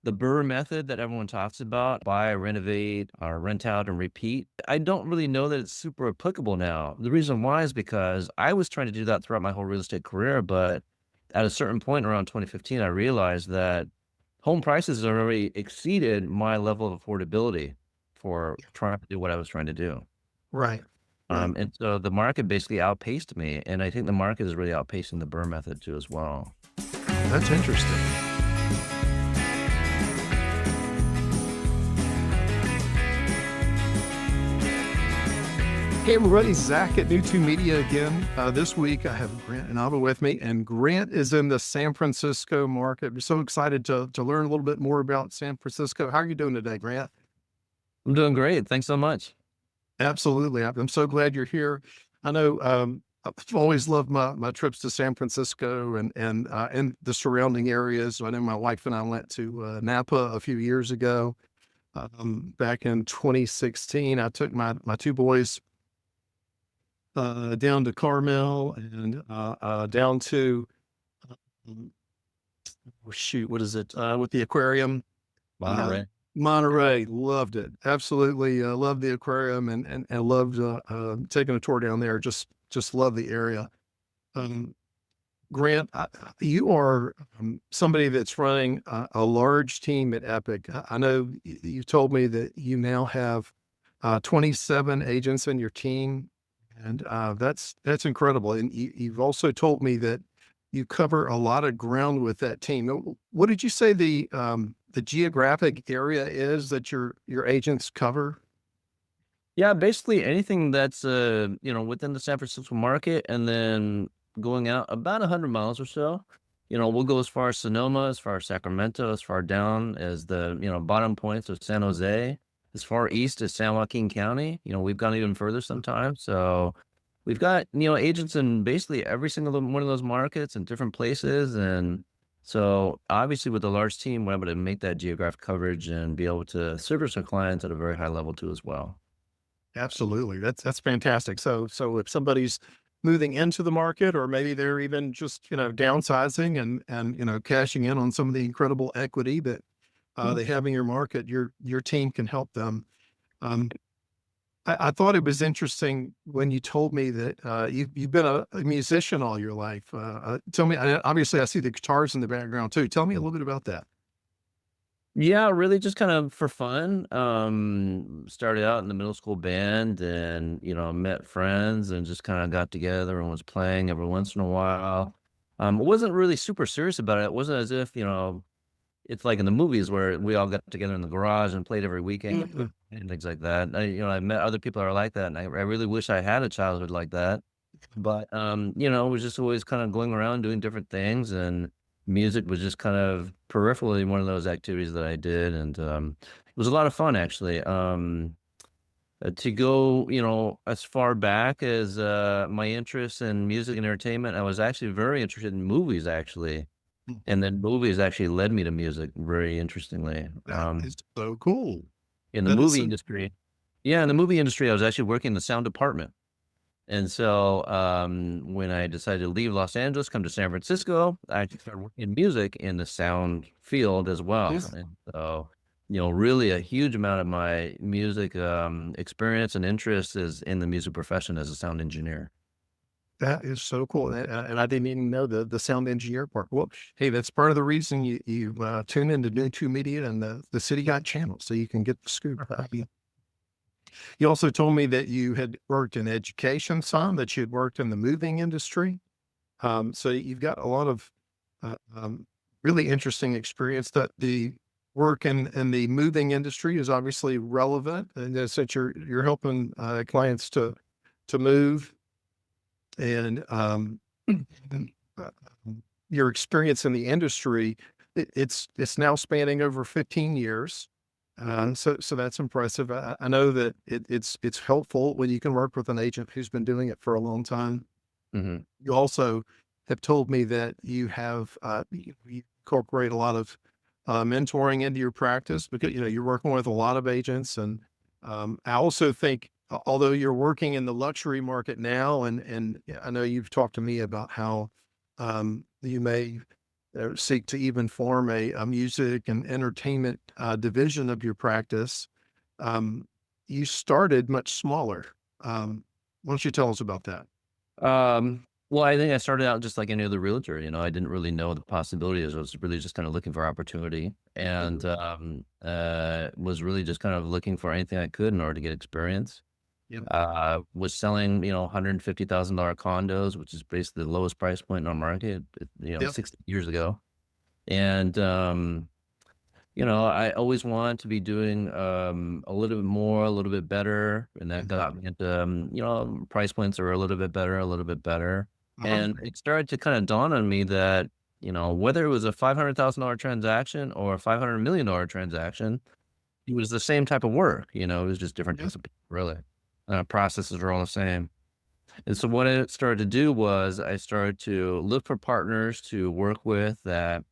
the BRRRR method that everyone talks about, buy, renovate, or rent out and repeat, I don't really know that it's super applicable now. The reason why is because I was trying to do that throughout my whole real estate career, but at a certain point around 2015, I realized that home prices have already exceeded my level of affordability for trying to do what I was trying to do. Right. Right. And so the market basically outpaced me, and I think the market is really outpacing the BRRRR method too as well. That's interesting. Hey everybody, Zach at New 2 Media again. This week I have Grant Inaba with me, and Grant is in the San Francisco market. We're so excited to learn a little bit more about San Francisco. How are you doing today, Grant? I'm doing great. Thanks so much. Absolutely. I'm so glad you're here. I know I've always loved my trips to San Francisco and the surrounding areas. I know my wife and I went to Napa a few years ago. Back in 2016, I took my two boys down to Carmel and down to um, oh, shoot, what is it? With the aquarium, Monterey. Monterey. Loved it. Absolutely loved the aquarium and loved taking a tour down there. Just love the area. Um, Grant, you are somebody that's running a large team at Epic. I know you told me that you now have 27 agents in your team, and that's incredible. And you've also told me that you cover a lot of ground with that team. What did you say the geographic area is that your agents cover? Yeah, basically anything that's, within the San Francisco market and then going out about 100 miles or so. We'll go as far as Sonoma, as far as Sacramento, as far down as the, bottom points of San Jose, as far east as San Joaquin County. We've gone even further sometimes. So we've got, agents in basically every single one of those markets in different places. And so obviously with a large team, we're able to make that geographic coverage and be able to service our clients at a very high level too as well. Absolutely. That's fantastic. So if somebody's moving into the market or maybe they're even just, downsizing and cashing in on some of the incredible equity that they have in your market, your team can help them. Um, I thought it was interesting when you told me that you've been a musician all your life. Tell me, obviously I see the guitars in the background too. Tell me a little bit about that. Yeah, really just kind of for fun. Started out in the middle school band and, met friends and just kind of got together and was playing every once in a while. I wasn't really super serious about it. It wasn't as if, it's like in the movies where we all got together in the garage and played every weekend and things like that. I met other people that are like that, and I really wish I had a childhood like that. But, was just always kind of going around doing different things, and music was just kind of peripherally one of those activities that I did, and, it was a lot of fun actually. To go, as far back as, my interest in music and entertainment, I was actually very interested in movies actually, and then movies actually led me to music very interestingly. That is so cool. In the That is movie so industry yeah, in the movie industry, I was actually working in the sound department. And so, when I decided to leave Los Angeles, come to San Francisco, I actually started working in music in the sound field as well. yeah. And so, really a huge amount of my music, experience and interest is in the music profession as a sound engineer. That is so cool, and I didn't even know the sound engineer part. Well, hey, that's part of the reason you tune into New 2 Media and the City Guide channel, so you can get the scoop. You also told me that you had worked in education some, that you had worked in the moving industry. So you've got a lot of really interesting experience. That the work in the moving industry is obviously relevant, and since you're helping clients to move and uh, your experience in the industry, it's now spanning over 15 years. So that's impressive. I know that it's helpful when you can work with an agent who's been doing it for a long time. Mhm. You also have told me that you have you incorporate a lot of mentoring into your practice because you're working with a lot of agents, and I also think although you're working in the luxury market now, and I know you've talked to me about how you may seek to even form a music and entertainment division of your practice, um, you started much smaller. Why don't you tell us about that? Well, I think I started out just like any other realtor, I didn't really know the possibilities. I was really just kind of looking for opportunity and was really just kind of looking for anything I could in order to get experience. Yep. Was selling, $150,000 condos, which is basically the lowest price point in our market, Yep. 60 years ago. And, I always wanted to be doing a little bit more, a little bit better. And that Mhm. got me into, price points are a little bit better, a little bit better. Uh-huh. And it started to kind of dawn on me that, whether it was a $500,000 transaction or a $500 million transaction, it was the same type of work, it was just different Yeah. types of people, really. Processes are all the same. And so what I started to do was I started to look for partners to work with that,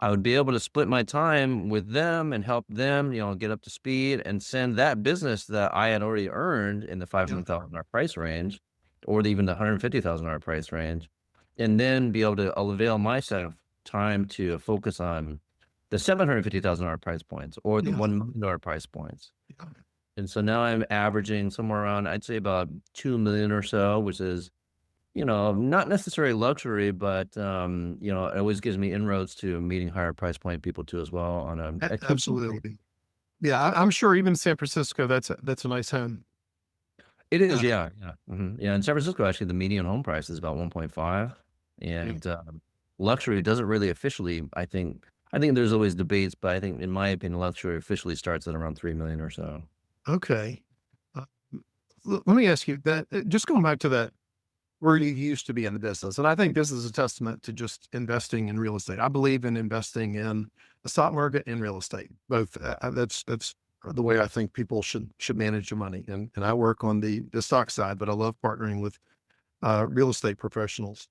I would be able to split my time with them and help them, get up to speed and send that business that I had already earned in the Yeah. $500,000 price range or even the $150,000 price range, and then be able to avail myself time to focus on the $750,000 price points or the Yeah. $1 million price points. Yeah. And so now I'm averaging somewhere around, I'd say about 2 million or so, which is, not necessarily luxury, but it always gives me inroads to meeting higher price point people too as well on a consistent basis. Absolutely. Yeah, I'm sure even San Francisco, that's a nice home. It is, Uh, yeah, yeah, yeah. In San Francisco, actually, the median home price is about 1.5, yeah. and luxury doesn't really officially. I think there's always debates, but I think, in my opinion, luxury officially starts at around 3 million or so. Okay. Uh, Let me ask you that. Just going back to that, where you used to be in the business, and I think this is a testament to just investing in real estate. I believe in investing in the stock market and real estate. Both. That's the way I think people should manage their money. And I work on the stock side, but I love partnering with real estate professionals.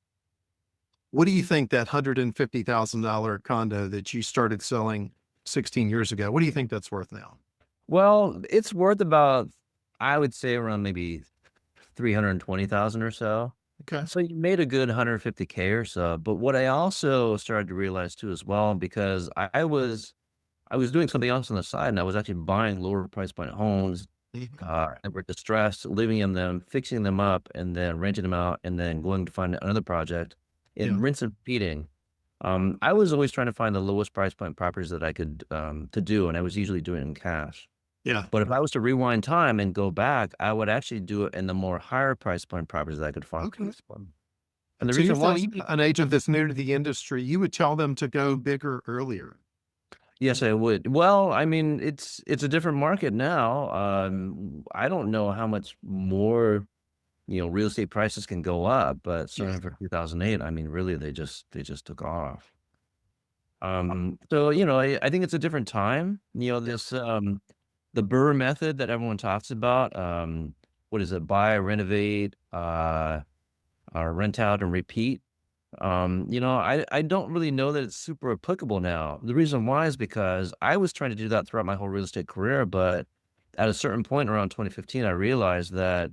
What do you think that $150,000 condo that you started selling 16 years ago? What do you think that's worth now? Well, it's worth about, I would say, around maybe 320,000 or so. Okay. So you made a good 150K or so. But what I also started to realize too as well, because I was doing something else on the side, and I was actually buying lower price point homes Mhm. that were distressed, living in them, fixing them up, and then renting them out, and then going to find another project Yeah. and rinse and repeating. I was always trying to find the lowest price point properties that I could to do, and I was usually doing it in cash. Yeah. But if I was to rewind time and go back, I would actually do it in the more higher price point properties that I could find. Okay. And the So you're reason why, telling an agent that's new to the industry, you would tell them to go bigger earlier. yes, I would. Well, I mean, it's a different market now. I don't know how much more, real estate prices can go up, but Yeah. starting for 2008, I mean, really, they just took off. So, I think it's a different time. This the BRRRR method that everyone talks about. What is it? Buy, renovate, rent out, and repeat. I don't really know that it's super applicable now. The reason why is because I was trying to do that throughout my whole real estate career, but at a certain point around 2015, I realized that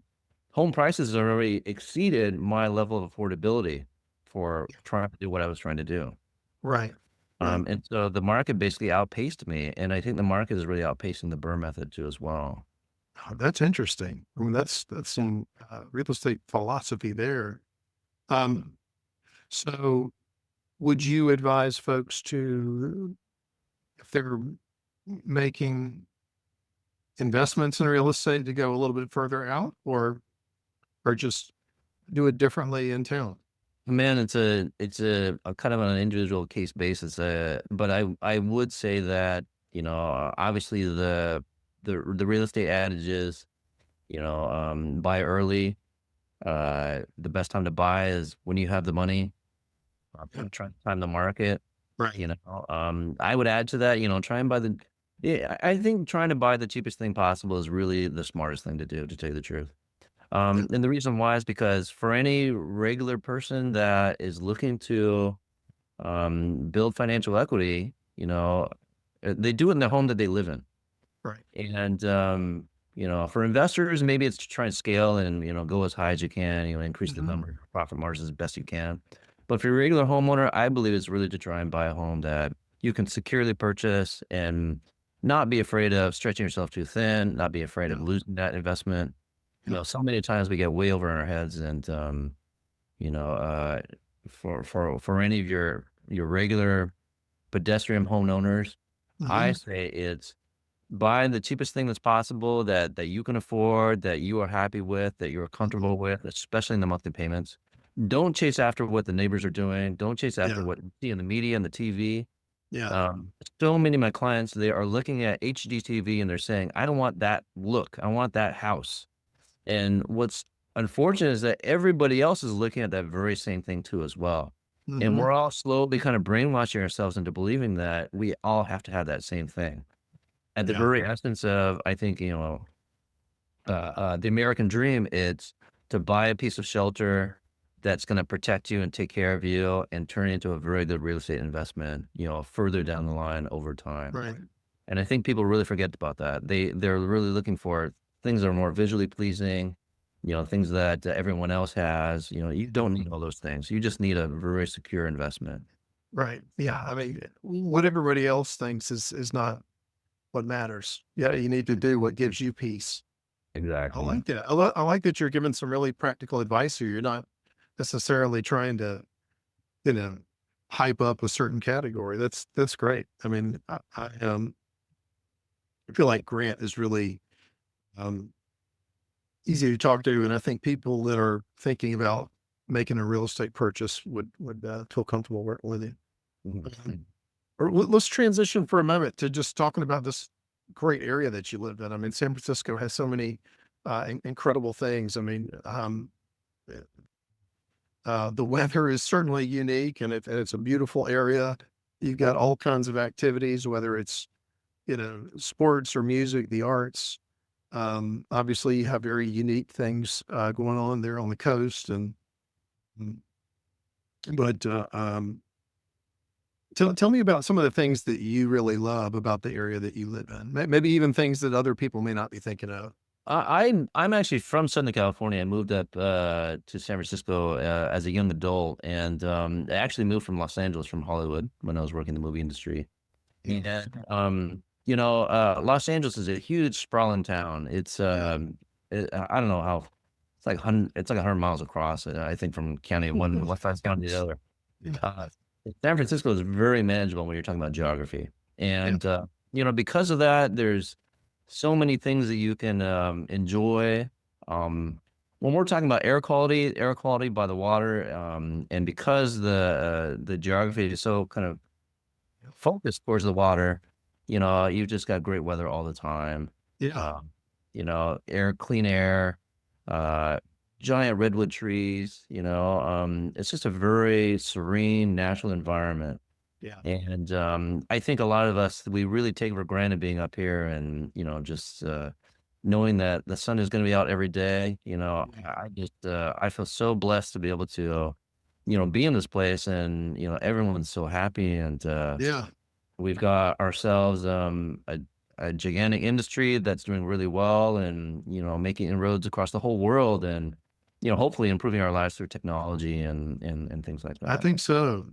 home prices had already exceeded my level of affordability for trying to do what I was trying to do. Right. Right. And so the market basically outpaced me, and I think the market is really outpacing the BRRRR method too as well. Oh, that's interesting. I mean, that's some real estate philosophy there. Um, so would you advise folks to, if they're making investments in real estate, to go a little bit further out, or just do it differently in town? Man, it's a kind of on an individual case basis, but I would say that, obviously the real estate adage is, buy early. The best time to buy is when you have the money. Yeah. Try to time the market. Right. I would add to that, try and buy the. Yeah, I think trying to buy the cheapest thing possible is really the smartest thing to do, to tell you the truth. Yeah. And the reason why is because for any regular person that is looking to build financial equity, they do it in the home that they live in. Right. And, for investors, maybe it's to try and scale and, go as high as you can, increase the Mhm. number of profit margins as best you can. But for your regular homeowner, I believe it's really to try and buy a home that you can securely purchase and not be afraid of stretching yourself too thin, not be afraid of Yeah. losing that investment. Yeah. So many times we get way over our heads and, you know, for any of your regular pedestrian homeowners, I Hmm. say it's buy the cheapest thing that's possible that you can afford, that you are happy with, that you're comfortable with, especially in the monthly payments. Don't chase after what the neighbors are doing. Don't chase after Yeah. what you see in the media and the TV. Yeah. Um, so many of my clients, they are looking at HD TV and they're saying, "I don't want that look. I want that house." And what's unfortunate is that everybody else is looking at that very same thing too as well. And Hmm. we're all slowly kind of brainwashing ourselves into believing that we all have to have that same thing. At the Yeah. very essence of, I think, the American dream, it's to buy a piece of shelter that's going to protect you and take care of you and turn it into a very good real estate investment, further down the line over time. Right. And I think people really forget about that. They're really looking for things that are more visually pleasing, things that everyone else has. You don't need all those things. You just need a very secure investment. Right. Yeah. I mean, what everybody else thinks is not what matters. Yeah. You need to do what gives you peace. I Exactly. like that. I like that you're giving some really practical advice here. You're not necessarily trying to, you know, hype up a certain category. That's great. I mean, I feel like Grant is really um, easy to talk to, and I think people that are thinking about making a real estate purchase would feel comfortable working with you. Um, Mhm. let's transition for a moment to just talking about this great area that you live in. I mean, San Francisco has so many incredible things. I mean, the weather is certainly unique, and it's a beautiful area. You've got all kinds of activities, whether it's sports or music, the arts. Obviously, you have very unique things going on there on the coast, and mm, but tell me about some of the things that you really love about the area that you live in. Maybe even things that other people may not be thinking of. I'm actually from Southern California. I moved up to San Francisco as a young adult, and I actually moved from Los Angeles, from Hollywood, when I was working in the movie industry. Yeah, And Los Angeles is a huge sprawling town. yeah, I don't know how it's like 100 miles across. I think from county one side county to the other. yeah, Uh, San Francisco is very manageable when you're talking about geography, yeah, and because of that, there's so many things that you can enjoy. Um, when we're talking about air quality by the water, and because the geography is so kind of focused towards the water, you've just got great weather all the time. yeah, Um, clean air, uh, giant redwood trees, it's just a very serene natural environment. yeah, And I think a lot of us, we really take for granted being up here and, just knowing that the sun is going to be out every day. yeah, I feel so blessed to be able to, be in this place and, everyone's so happy and, yeah. we've got ourselves a gigantic industry that's doing really well and, making inroads across the whole world and, hopefully improving our lives through technology and things like I that. think so.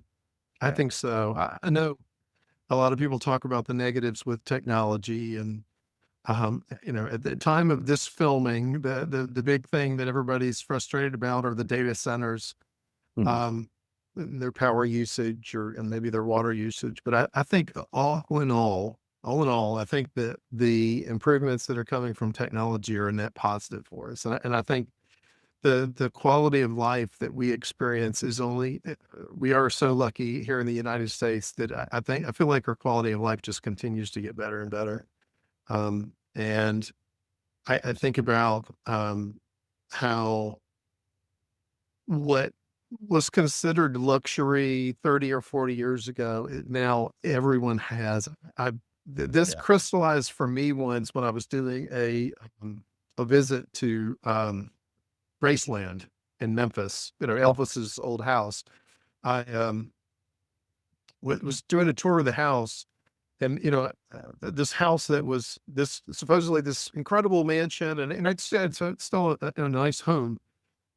I Yeah. think so. I know a lot of people talk about the negatives with technology, and at the time of this filming, the big thing that everybody's frustrated about are the data centers, Mhm. um, and their power usage and maybe their water usage. But I think all in all, I think that the improvements that are coming from technology are a net positive for us. And I think the quality of life that we experience is only we are so lucky here in the United States that I feel like our quality of life just continues to get better and better. And I think about how what was considered luxury 30 or 40 years ago, now everyone has. This Yeah. crystallized for me once when I was doing a visit to Graceland in Memphis, Elvis's old house. I was doing a tour of the house, and this house that was this supposedly this incredible mansion, and it's still a nice home.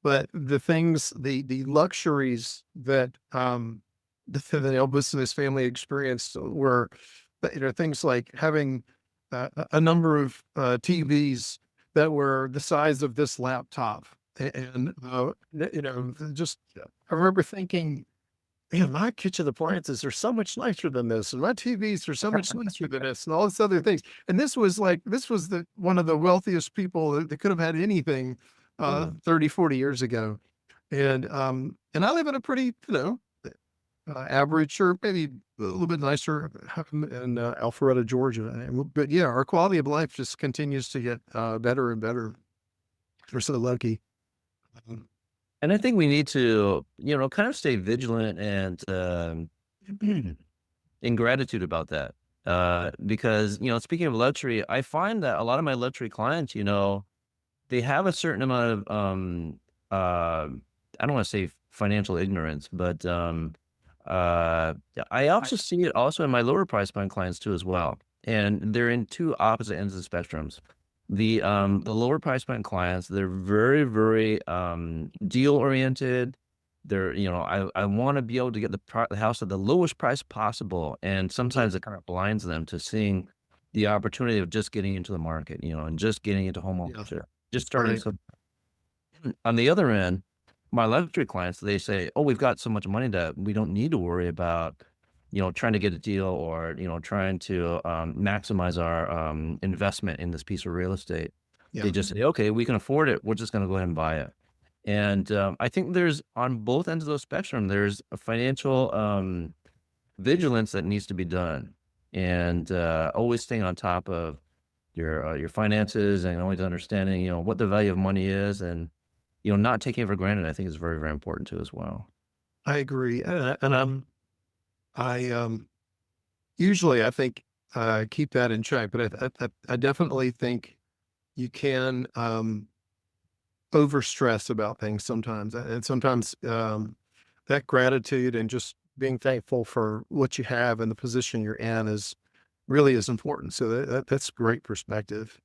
but the things, the luxuries that that Elvis and his family experienced were, things like having a number of TVs that were the size of this laptop, and just I remember thinking, man, my kitchen appliances are so much nicer than this, and my TVs are so much nicer than this, and all this other things. And this was the one of the wealthiest people that could have had anything Mhm. 30, 40 years ago. And I live in a pretty, average or maybe a little bit nicer in Alpharetta, Georgia. But yeah, our quality of life just continues to get better and better. We're so lucky. Um, And I think we need to, kind of stay vigilant and, in gratitude about that. Because, speaking of luxury, I find that a lot of my luxury clients, they have a certain amount of, uh, I don't want to say financial ignorance, but, I also see it also in my lower price point clients too as well. And they're in two opposite ends of the spectrums. The lower price point clients, they're very, very, deal oriented. They're, I want to be able to get the house at the lowest price possible. And sometimes it kind of blinds them to seeing the opportunity of just getting into the market, and just getting into home yeah, ownership, just starting. right. So on the other end, my luxury clients, they say, "Oh, we've got so much money that we don't need to worry about, trying to get a deal or, trying to maximize our investment in this piece of real estate." They Yeah, just say, "Okay, we can afford it. We're just going to go ahead and buy it." And I think there's on both ends of the spectrum, there's a financial vigilance that needs to be done, and always staying on top of your finances and always understanding, what the value of money is and not taking it for granted, I think is very, very important too as well. I agree. I usually I think keep that in check, but I definitely think you can overstress about things sometimes, and sometimes that gratitude and just being thankful for what you have and the position you're in is really is important. So that's great perspective.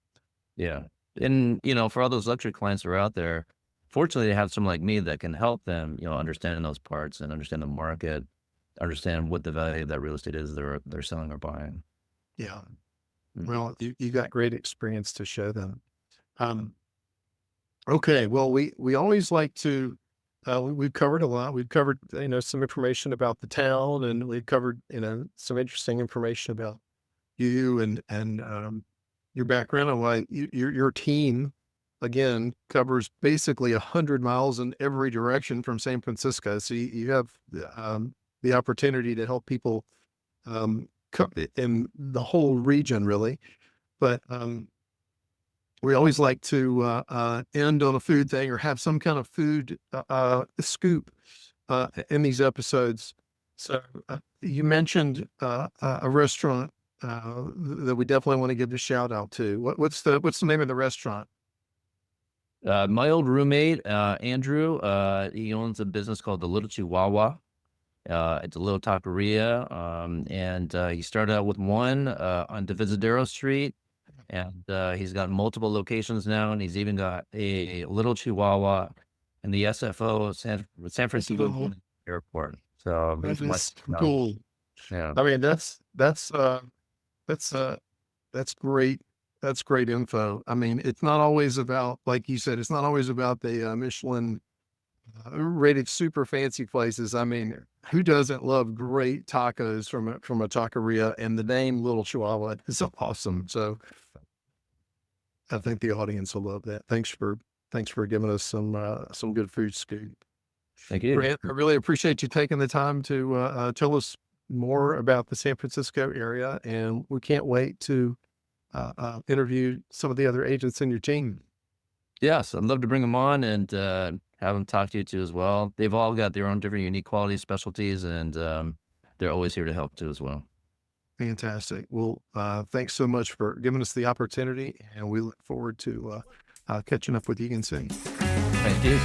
Yeah. And, for all those luxury clients that are out there, fortunately, they have someone like me that can help them, understand those parts and understand the market, understand what the value of that real estate is they're selling or buying. Yeah. Mm. Well, you got great experience to show them. Um, okay. Well, we always like to. We've covered a lot. We've covered some information about the town, and we've covered some interesting information about you and your background and why your team again covers basically 100 miles in every direction from San Francisco. So you have the opportunity to help people in the whole region, really. But we always like to end on a food thing or have some kind of food scoop in these episodes. So you mentioned a restaurant that we definitely want to give a shout out to. What's the name of the restaurant? My old roommate, Andrew, he owns a business called the Little Chihuahua. It's a little taqueria, and he started out with one on Divisadero Street, and he's got multiple locations now, and he's even got a Little Chihuahua in the SFO San Francisco Oh, Airport. So that he's much, is cool. yeah, I mean, that's that's great. That's great info. I mean, it's not always about, like you said, it's not always about the Michelin rated super fancy places. I mean, who doesn't love great tacos from a taqueria? And the name Little Chihuahua is awesome. So I think the audience will love that. Thanks for giving us some good food scoop. thank you. Grant, I really appreciate you taking the time to tell us more about the San Francisco area, and we can't wait to interview some of the other agents in your team. Yes, I'd love to bring them on and have them talk to you too as well. They've all got their own different unique qualities, specialties, and they're always here to help too as well. Fantastic. Well, thanks so much for giving us the opportunity, and we look forward to catching up with you again soon. Thank you.